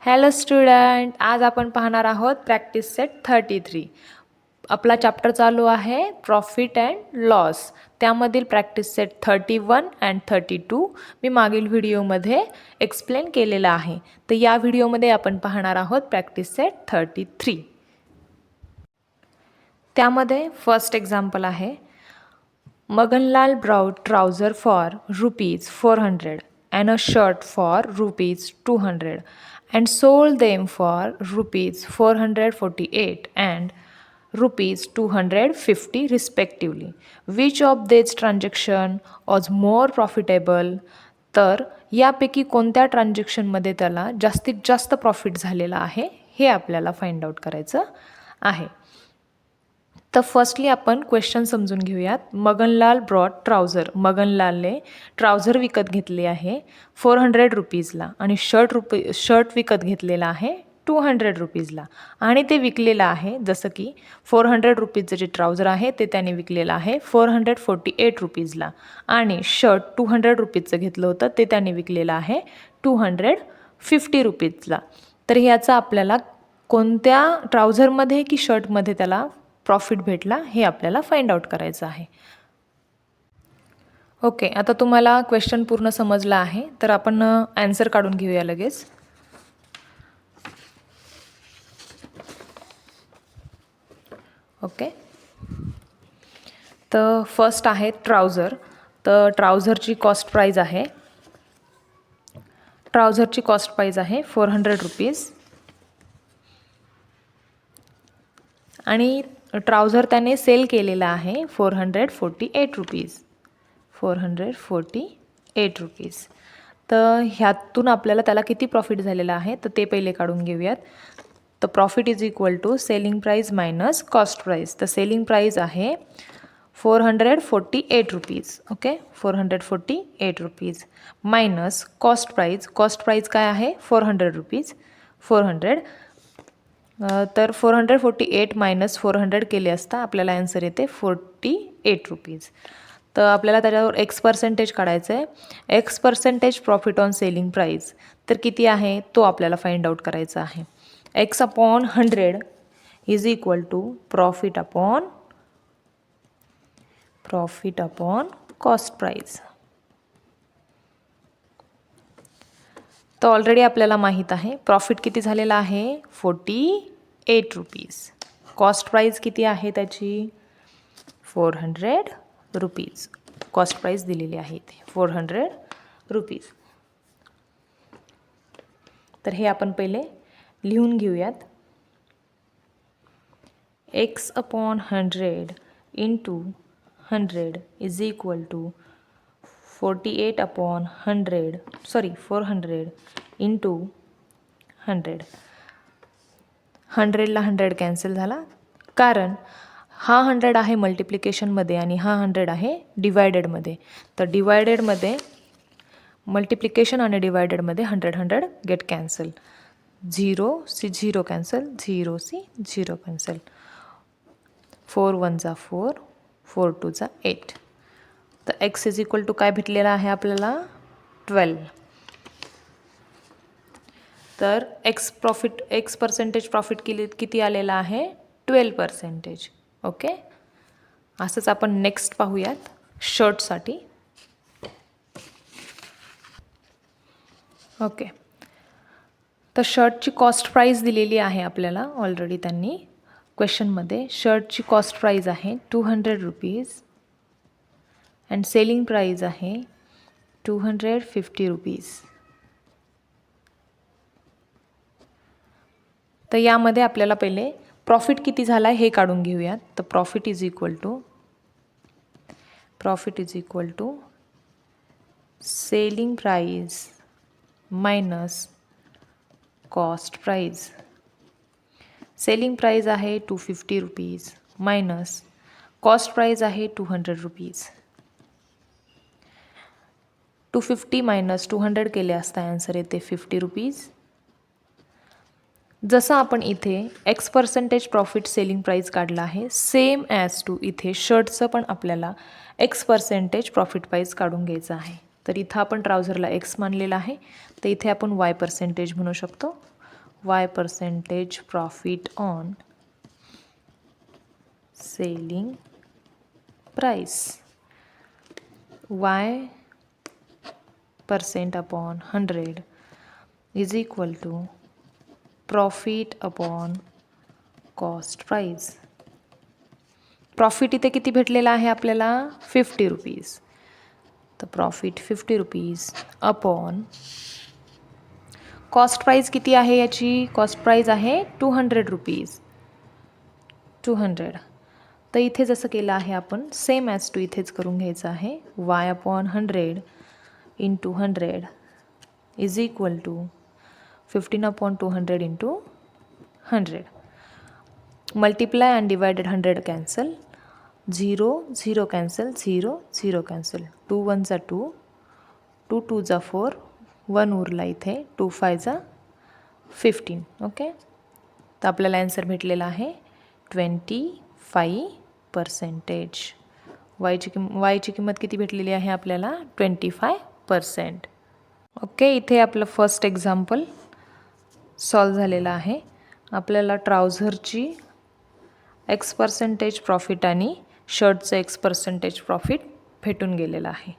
Hello student, आज आपण पाहणार आहोत प्रॅक्टिस सेट 33. आपला चॅप्टर चालू आहे प्रॉफिट अँड लॉस. त्यामधील प्रॅक्टिस सेट 31 अँड 32 मी मागील व्हिडिओमध्ये एक्सप्लेन केलेला आहे. तर या व्हिडिओमध्ये आपण पाहणार आहोत प्रॅक्टिस सेट 33. त्यामध्ये फर्स्ट एक्झाम्पल आहे, Maganlal brought trouser for ₹400 and a shirt for ₹200 and sold them for ₹448 and ₹250 respectively. Which of these transaction was more profitable? तर यापैकी कोणत्या ट्रान्झॅक्शनमध्ये त्याला जास्तीत जास्त प्रॉफिट झालेला आहे हे आपल्याला फाइंड आउट करायचं आहे. तर फर्स्टली आपण क्वेश्चन समजून घेऊयात. मगनलाल ब्रॉट ट्राउझर, मगनलालने ट्राउझर विकत घेतले आहे ₹400 आणि शर्ट विकत घेतलेला आहे ₹200 आणि ते विकलेलं आहे, जसं की ₹400 जे ट्राउझर आहे ते त्याने विकलेलं आहे ₹448 आणि शर्ट ₹200 घेतलं होतं ते त्याने विकलेलं आहे ₹250. तर ह्याचा आपल्याला कोणत्या ट्राउझरमध्ये की शर्टमध्ये त्याला प्रॉफिट भेटला हे आपल्याला फाइंड आउट करायचं आहे. ओके, आता तुम्हाला क्वेश्चन पूर्ण समजला आहे, तर आपण आन्सर काढून घेऊया लगेच. ओके, तर फर्स्ट आहे ट्राउझर. तर ट्राउझरची कॉस्ट प्राईज आहे ₹400 आणि ट्राउझर त्याने सेल केलेला आहे ₹448. तर ह्यातून आपल्याला त्याला किती प्रॉफिट झालेला आहे तर ते पहिले काढून घेऊयात. तर profit is equal to selling price minus cost price. तर सेलिंग प्राईज आहे ₹448. ओके, ₹448 मायनस कॉस्ट प्राईज काय आहे ₹400. तर 448 मायनस 400 केले असता आपल्याला आन्सर येते ₹48. तर आपल्याला त्याच्यावर X% काढायचं आहे. X% profit on selling price तर किती आहे तो आपल्याला फाइंड आउट करायचा आहे. X/100 is equal to profit upon cost price. तर ऑलरेडी आपल्याला माहीत आहे प्रॉफिट किती झालेला आहे ₹48. कॉस्ट प्राईज किती आहे त्याची ₹400. कॉस्ट प्राईज दिलेली आहे इथे ₹400. तर हे आपण पहिले लिहून घेऊयात. X/100 into 100 is equal to 400 into 100. 100ला 100 कॅन्सल झाला, कारण हा 100 आहे मल्टिप्लिकेशनमध्ये आणि हा 100 आहे डिवायडेडमध्ये. तर डिवायडेडमध्ये मल्टिप्लिकेशन आणि डिवायडेडमध्ये 100 गेट कॅन्सल. 0 cancel, 0 cancel. 4 1 जा 4, 4 2 जा 8. तर X इज इक्वल टू काय भेटलेला आहे आपल्याला 12. तर X% प्रॉफिट किती आलेला आहे 12%. ओके, असंच आपण नेक्स्ट पाहूयात शर्टसाठी. ओके, तर शर्टची कॉस्ट प्राईज दिलेली आहे आपल्याला ऑलरेडी त्यांनी क्वेश्चनमध्ये. शर्टची कॉस्ट प्राईज आहे ₹200 अँड सेलिंग प्राईज आहे ₹250. तर यामध्ये आपल्याला पहिले प्रॉफिट किती झाला आहे हे काढून घेऊयात. तर profit is equal to selling price minus cost price. Selling price आहे ₹250 मायनस कॉस्ट प्राईज आहे ₹200. 250 मायनस 200 केले असता आन्सर येते ₹50. जसं आपण इथे X% प्रॉफिट सेलिंग प्राईज काढला आहे, सेम ॲज टू इथे शर्टचं पण आपल्याला X% प्रॉफिट प्राईज काढून घ्यायचं आहे. तर इथं आपण ट्राउझरला X मानलेला आहे, तर इथे आपण Y% म्हणू शकतो. y percentage profit on selling price. Y percent upon 100 is equal to profit upon cost price. Profit इथे किती भेटलेला आहे आपल्याला 50 रुपीज. तर profit 50 rupees upon cost price किती आहे याची. कॉस्ट प्राईस आहे 200 रुपीज. 200. तर इथे जसं केलं आहे आपण सेम ॲज टू इथेच करून घ्यायचं आहे. y upon 100 into 100 is equal to 15 upon 200 into 100. Multiply and divided 100 cancel. 0 0 cancel. 0 0 cancel. 2 1 चा 2, 2 2 चा 4, 1 उरला इथे. 2 5 चा 15. ओके. तर आपल्याला आन्सर भेटलेला आहे 25%. वायची किंमत किती भेटलेली आहे आपल्याला 25%. ओके. इथे आपलं फर्स्ट एक्झाम्पल सॉल्व झालेलं आहे. आपल्याला ट्राउझरची X% प्रॉफिट आणि शर्टचं X% प्रॉफिट भेटून गेलेलं आहे.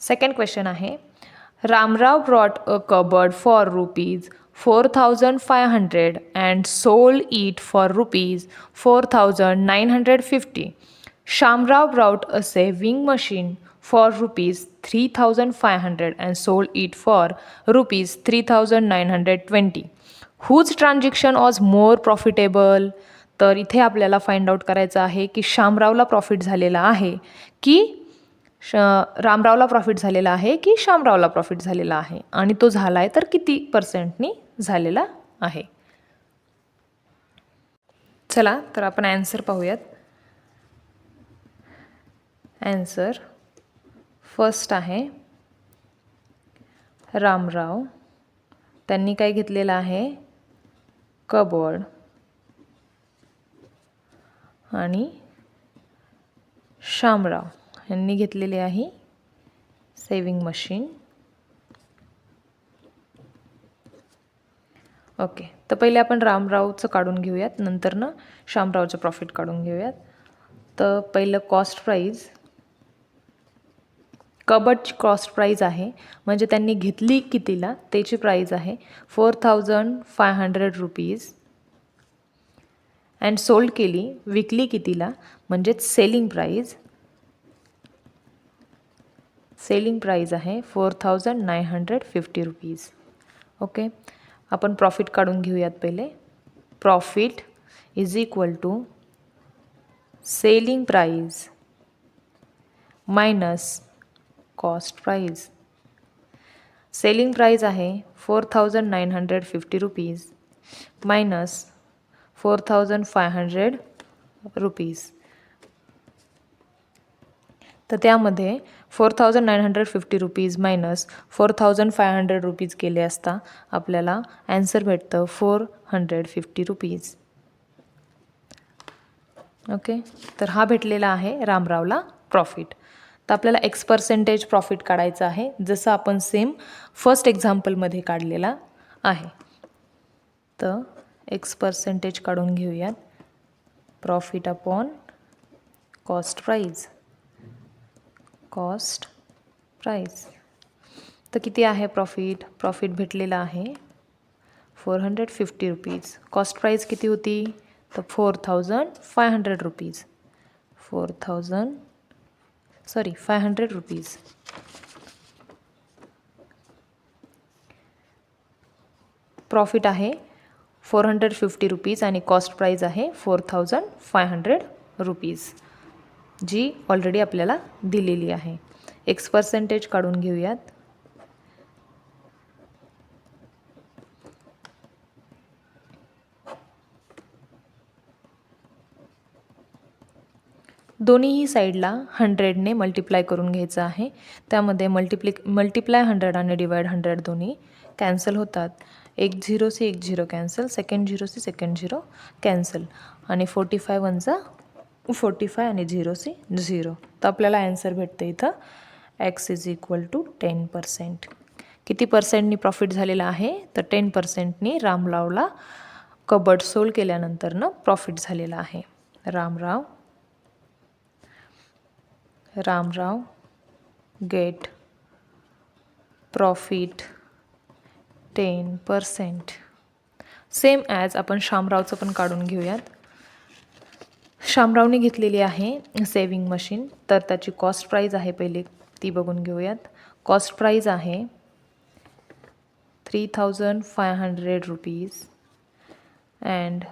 सेकंड क्वेश्चन आहे, Ramrao brought a cupboard for ₹4,500 and sold it for ₹4,950. Shamrao brought a sewing machine for ₹3,500 and sold it for ₹3,920. Whose transaction was more profitable? तर इथे आपल्याला फाइंड आउट करायचं आहे की शामरावला प्रॉफिट झालेला आहे की रामरावला प्रॉफिट झालेला आहे की शामरावला प्रॉफिट झालेला आहे, आणि तो झाला आहे तर किती पर्सेंटनी झालेला आहे. चला तर आपण ॲन्सर पाहूयात. ॲन्सर फर्स्ट आहे रामराव, त्यांनी काय घेतलेलं आहे कबोर्ड, आणि शामराव यांनी घेतलेली आहे सेविंग मशीन. ओके. तर पहिले आपण रामरावचं काढून घेऊयात, नंतर ना शामरावचं प्रॉफिट काढून घेऊयात. तर पहिलं कॉस्ट प्राईज, कबर्डची कॉस्ट प्राईज आहे म्हणजे त्यांनी घेतली कितीला त्याची प्राईज आहे ₹4,500 अँड सोल्ड केली विकली कितीला म्हणजेच सेलिंग प्राईज. सेलिंग प्राईज आहे ₹4,950. ओके. आपण प्रॉफिट काढून घेऊयात पहिले. Profit is equal to selling price minus cost price. Selling price आहे ₹4,950 मायनस ₹4,500. तर त्यामध्ये ₹4,950 मायनस ₹4,500 केले असता आपल्याला ॲन्सर भेटतं ₹450. ओके. तर हा भेटलेला आहे रामरावला प्रॉफिट. तर आपल्याला X% प्रॉफिट काढायचं आहे जसं आपण सेम फर्स्ट एक्झाम्पलमध्ये काढलेला आहे. तर X% काढून घेऊयात. Profit upon cost price. Cost price तर किती आहे प्रॉफिट. प्रॉफिट भेटलेला आहे ₹450. कॉस्ट प्राईज किती होती तर ₹4,500. ₹500. प्रॉफिट आहे ₹450 आणि कॉस्ट प्राईज आहे ₹4,500 जी ऑलरेडी आपल्याला दिलेली आहे. X% काढून घेऊयात. दोन्हीही साईडला 100ने मल्टिप्लाय करून घ्यायचं आहे. त्यामध्ये मल्टिप्लाय 100 आणि डिवाइड 100 दोन्ही कॅन्सल होतात. एक 0 से एक 0 कॅन्सल, सेकंड 0 से सेकंड 0 कॅन्सल, आणि 45 1 45 आणि 0 से 0. तर आपल्याला ॲन्सर भेटतं इथं X इज इक्वल टू 10%. किती पर्सेंटनी प्रॉफिट झालेला आहे तर 10%नी रामरावला कबड सोल्ड केल्यानंतरनं प्रॉफिट झालेला आहे. Ramrao gate profit 10%. Same as आपण शामरावचं पण काढून घेऊयात. शामरावने घेतलेली आहे सेविंग मशीन, तर त्याची कॉस्ट प्राईज आहे पहिले ती बघून घेऊयात. कॉस्ट प्राईज आहे 3500 rupees and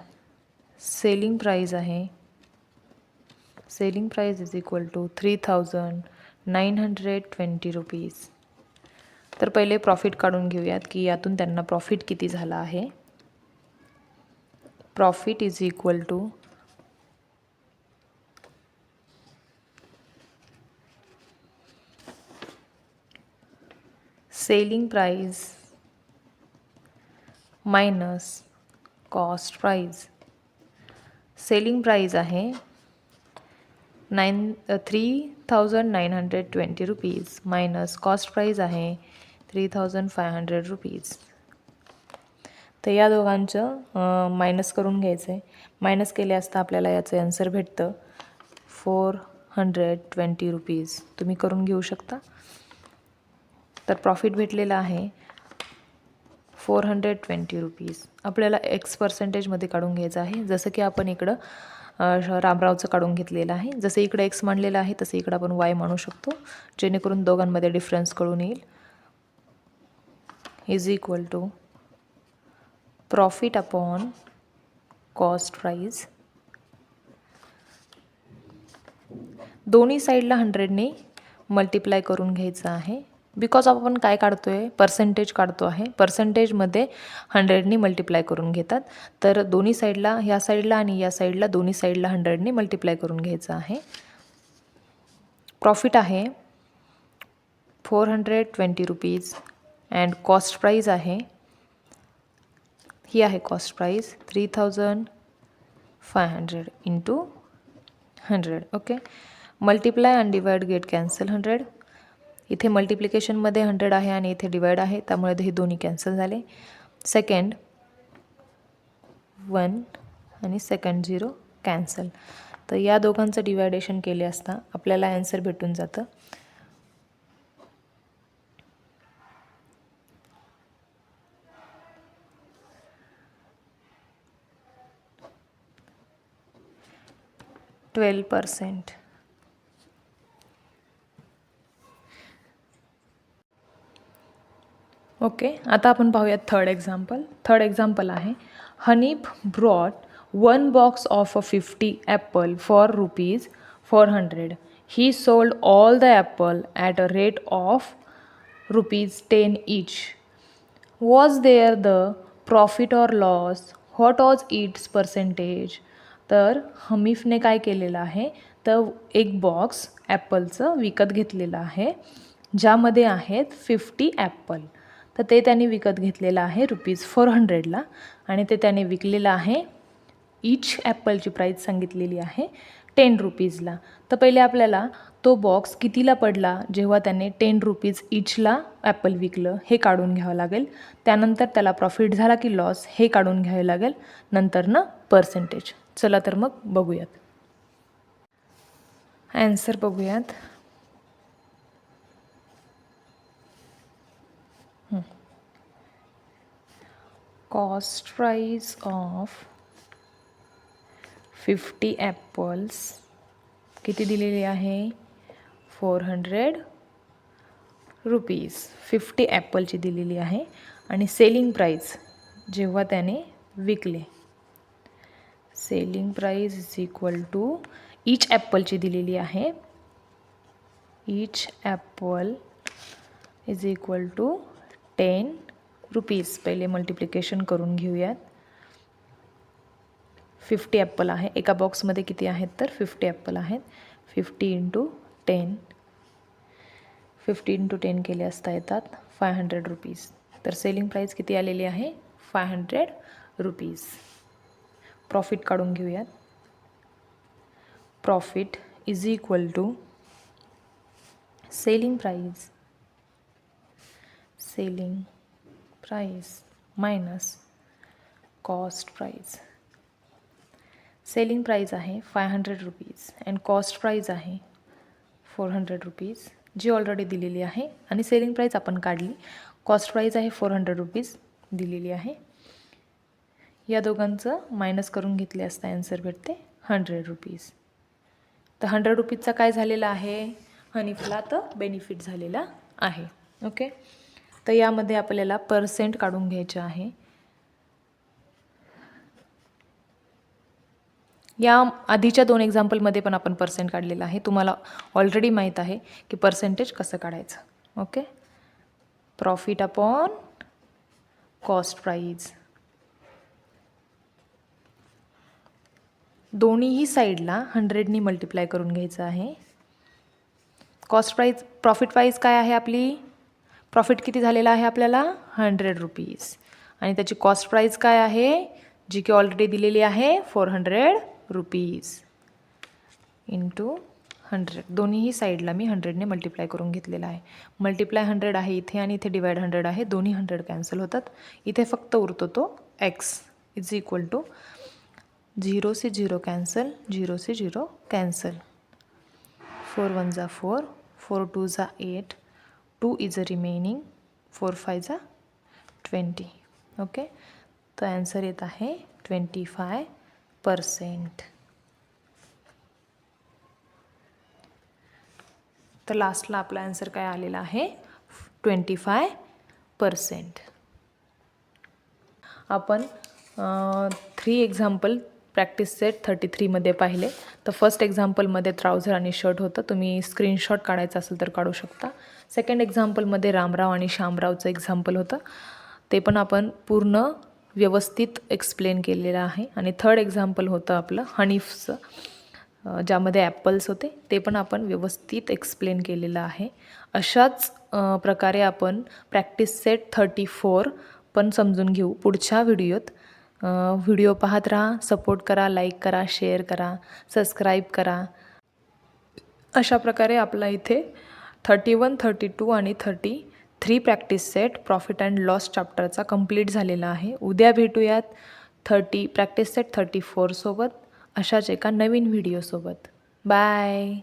selling price is equal to 3920 rupees. तर पहिले प्रॉफिट काढून घेऊयात की यातून त्यांना प्रॉफिट किती झाला आहे. Profit is equal to selling price minus cost price. Selling price आहे 3920 रुपीज मायनस कॉस्ट प्राइस आहे 3500 रुपीज. तर या दोघांचं मायनस करून घ्यायचं आहे. मायनस केले असता आपल्याला याचं आन्सर भेटतं 420 रुपीज. तुम्ही करून घेऊ शकता. तर प्रॉफिट भेटलेला आहे 420 रुपीज. आपल्याला एक्स पर्सेंटेजमध्ये काढून घ्यायचं आहे. जसं की आपण इकडं रामरावचं काढून घेतलेलं आहे. जसं इकडे एक्स मांडलेलं आहे तसं इकडं आपण वाय म्हणू शकतो, जेणेकरून दोघांमध्ये डिफरन्स कळून येईल. Is equal to profit upon cost price. दोन्ही साईडला 100ने मल्टिप्लाय करून घ्यायचं आहे. बिकॉज आपण काय काढतो आहे, पर्सेंटेज काढतो आहे. पर्सेंटेजमध्ये 100ने मल्टिप्लाय करून घेतात. तर दोन्ही साईडला, ह्या साईडला आणि या साईडला, दोन्ही साईडला 100ने मल्टिप्लाय करून घ्यायचं आहे. प्रॉफिट आहे 420 रुपीज अँड कॉस्ट प्राईज आहे, ही आहे cost price 3500 into 100. Okay. Multiply and divide get cancel 100. इथे मल्टिप्लिकेशनमध्ये 100 आहे आणि इथे डिवाइड आहे, त्यामुळे हे दोन्ही कॅन्सल झाले. सेकंड 1 आणि सेकंड 0 कॅन्सल. तर या दोघांचं डिवायडेशन केले असता आपल्याला आन्सर भेटून जातं 12%. ओके. आता आपण पाहूयात थर्ड एक्झाम्पल. थर्ड एक्झाम्पल आहे Hanif brought 1 box of a 50 apple for rupees 400. He sold all the apple at a rate of rupees 10 each. Was there the profit or loss? What was its percentage? तर हनीफने काय केलेलं आहे, तर एक box ॲपलचं विकत घेतलेलं आहे, ज्यामध्ये आहेत 50 ॲपल. तर ते त्याने विकत घेतलेलं आहे ₹400ला आणि ते त्याने विकलेलं आहे. ईच ॲपलची प्राईस सांगितलेली आहे 10 रुपीजला. तर पहिले आपल्याला तो बॉक्स कितीला पडला जेव्हा त्याने 10 रुपीज ईचला ॲपल विकलं हे काढून घ्यावं लागेल. त्यानंतर त्याला प्रॉफिट झाला की लॉस हे काढून घ्यावे लागेल. नंतर ना पर्सेंटेज. चला तर मग बघूयात, ॲन्सर बघूयात. कॉस्ट प्राईस ऑफ 50 ॲपल्स किती दिलेली आहे, 400 रुपीज 50 ॲपलची दिलेली आहे. आणि सेलिंग प्राईस जेव्हा त्याने विकले, selling price is equal to each ॲपलची दिलेली आहे. Each apple is equal to 10 rupees. पहिले मल्टिप्लिकेशन करून घेऊयात. 50 ॲपल आहे, एका बॉक्समध्ये किती आहेत तर 50 ॲपल आहेत. 50 इंटू 10, 50 इंटू 10 केले असता येतात 500 रुपीज. तर सेलिंग प्राईस किती आलेली आहे, 500 रुपीज. प्रॉफिट काढून घेऊयात. Profit is equal to selling selling price minus cost price. Selling price आहे 500 रुपीज अँड कॉस्ट प्राइस आहे 400 रुपीज जी ऑलरेडी दिलेली आहे, आणि सेलिंग प्राइस आपण काढली. कॉस्ट प्राइस आहे 400 रुपीज दिलेली आहे. या दोघांचं मायनस करून घेतले असता आन्सर भेटते 100 रुपीज. तर 100 रुपीजचा काय झालेला आहे, हनीफला तर बेनिफिट झालेला आहे. ओके, तर यामध्ये आपल्याला पर्सेंट काढून घ्यायचे आहे. या आधीच्या 2 एक्झाम्पलमध्ये पण आपण पर्सेंट काढलेला आहे. तुम्हाला ऑलरेडी माहीत आहे की पर्सेंटेज कसं काढायचं. Okay, profit upon cost price. दोन्हीही साईडला 100नी मल्टिप्लाय करून घ्यायचं आहे. कॉस्ट प्राइस प्रॉफिट प्राइस काय आहे आपली, प्रॉफिट किती झालेला आहे आपल्याला 100 रुपीज, आणि त्याची कॉस्ट प्राइस काय आहे जी की ऑलरेडी दिलेली आहे 400 रुपीज इंटू 100. दोन्हीही साईडला मी 100ने मल्टिप्लाय करून घेतलेला आहे. मल्टिप्लाय 100 आहे इथे आणि इथे डिवाइड 100 आहे. दोन्ही 100 कॅन्सल होतात. इथे फक्त उरतो तो x इज इक्वल टू 0 से 0 कॅन्सल, 0 से 0 कॅन्सल. 4 1 जा 4, 4 2 जा 8, 2 इज अ रिमेनिंग, 4 5 जा 20. ओके, तर आन्सर येत आहे 25%. तर लास्टला आपला आन्सर काय आलेला आहे 25%. आपण 3 एक्झाम्पल प्रॅक्टिस सेट 33मध्ये पाहिले. तर फर्स्ट एक्झाम्पलमध्ये ट्राउझर आणि शर्ट होतं. तुम्ही स्क्रीनशॉट काढायचा असेल तर काढू शकता. सेकंड एक्झाम्पलमध्ये रामराव आणि शामरावचं एक्झाम्पल होतं, ते पण आपण पूर्ण व्यवस्थित एक्सप्लेन केलेलं आहे. आणि थर्ड एक्झाम्पल होतं आपलं हनीफचं, ज्यामध्ये ॲपल्स होते, ते पण आपण व्यवस्थित एक्सप्लेन केलेलं आहे. अशाच प्रकारे आपण प्रॅक्टिस सेट 34 पण समजून घेऊ पुढच्या व्हिडिओत. व्हिडिओ पाहत राहा, सपोर्ट करा, लाईक करा, शेअर करा, सबस्क्राईब करा. अशा प्रकारे आपला इथे 31, 32 आणि 33 practice set profit and loss चॅप्टरचा कंप्लीट झालेला आहे. उद्या भेटूयात प्रॅक्टिस सेट 34 सोबत अशाच एका नवीन व्हिडिओसोबत. बाय.